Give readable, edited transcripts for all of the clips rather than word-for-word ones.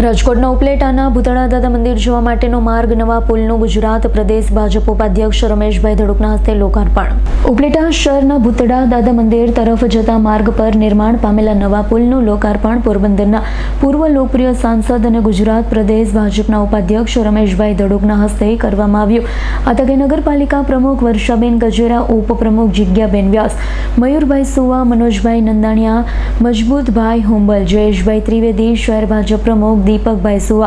રાજકોટના ઉપલેટાના ભૂતળા દાદા મંદિર જવા માટેનો માર્ગ નવા પુલનું ગુજરાત પ્રદેશ ભાજપ ઉપાધ્યક્ષ રમેશભાઈ ધડુકના હસ્તે લોકાર્પણ। ઉપલેટા શહેરના ભૂતળા દાદા મંદિર તરફ જતા માર્ગ પર નિર્માણ પામેલા નવા પુલનું લોકાર્પણ પોરબંદરના પૂર્વ લોકપ્રિય સાંસદ અને ગુજરાત પ્રદેશ ભાજપના ઉપાધ્યક્ષ રમેશભાઈ ધડુકના હસ્તે કરવામાં આવ્યું। આ તકે નગરપાલિકા પ્રમુખ વર્ષાબેન ગજેરા, ઉપપ્રમુખ જિજ્ઞાબેન વ્યાસ, મયુરભાઈ સુવા, મનોજભાઈ નંદાણીયા, મજબૂતભાઈ હુંબલ, જયેશભાઈ ત્રિવેદી, શહેર ભાજપ પ્રમુખ दीपकभाई सुवा,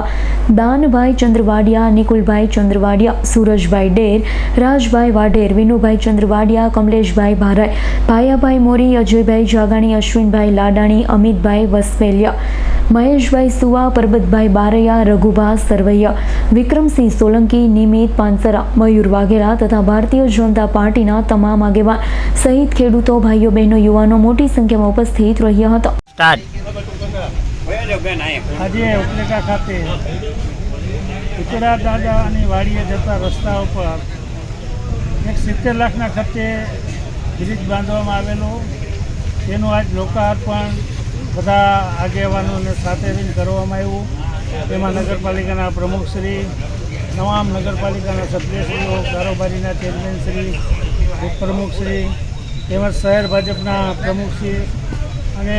दानभाई चंद्रवाडिया, निकुलभाई चंद्रवाडिया, सूरजभाई डेर, राजभाई वाडेर, विनुभाई चंद्रवाडिया, कमलेशभाई भाराई, भायाभाई मोरी, अजयभाई जागाणी, अश्विनभाई लाडाणी, अमितभाई वसफेलिया, महेशभाई सुवा, परबतभाई बारैया, रघुभा सरवैया, विक्रमसिंह सोलंकी, निमित पानसरा, मयूर वाघेला तथा भारतीय जनता पार्टीना तमाम आगेवान सहित खेडूतो, भाईओ बहनों, युवानो मोटी संख्यामां उपस्थित रह्या हता। આજે ઉપલેટા ખાતે ભૂતળા દાદાની વાડીએ જતા રસ્તા ઉપર 70 લાખના ખર્ચે બ્રિજ બાંધવામાં આવેલો, તેનું આજ લોકાર્પણ બધા આગેવાનોને સાથે રહીને કરવામાં આવ્યું। તેમાં નગરપાલિકાના પ્રમુખશ્રી, તમામ નગરપાલિકાના સભ્યશ્રીઓ, કારોબારીના ચેરમેનશ્રી, ઉપપ્રમુખશ્રી તેમજ શહેર ભાજપના પ્રમુખશ્રી અને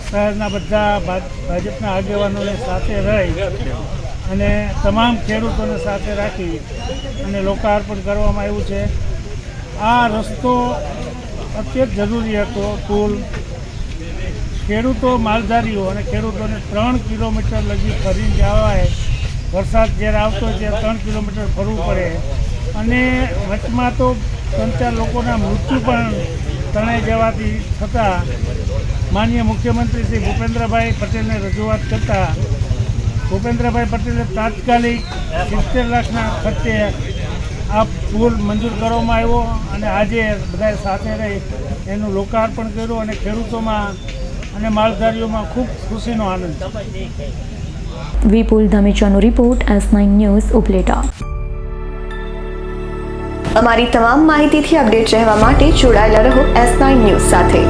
શહેરના બધા ભાજપના આગેવાનોને સાથે રહી અને તમામ ખેડૂતોને સાથે રાખી અને લોકાર્પણ કરવામાં આવ્યું છે। આ રસ્તો અત્યંત જરૂરી હતો। પુલ ખેડૂતો, માલધારીઓ અને ખેડૂતોને 3 કિલોમીટર લગી ફરીને જવાય, વરસાદ જ્યારે આવતો ત્યારે 3 કિલોમીટર ફરવું પડે અને વચમાં તો 3-4 લોકોના મૃત્યુ પણ તણાઈ જવાથી થતાં માનનીય મુખ્યમંત્રી શ્રી ભૂપેન્દ્રભાઈ પટેલને રજૂઆત કરતાં ભૂપેન્દ્રભાઈ પટેલે તાત્કાલિક 70 લાખના ખર્ચે આ પુલ મંજૂર કરવામાં આવ્યો અને આજે બધાએ સાથે રહી એનું લોકાર્પણ કર્યું અને ખેડૂતોમાં અને માલધારીઓમાં ખૂબ ખુશીનો આનંદ છે। વિપુલ ધામેચાનો રિપોર્ટ, S9 ન્યૂઝ, ઉપલેટા। અમારી તમામ માહિતીથી અપડેટ રહેવા માટે જોડાયેલા રહો S9 ન્યૂઝ સાથે।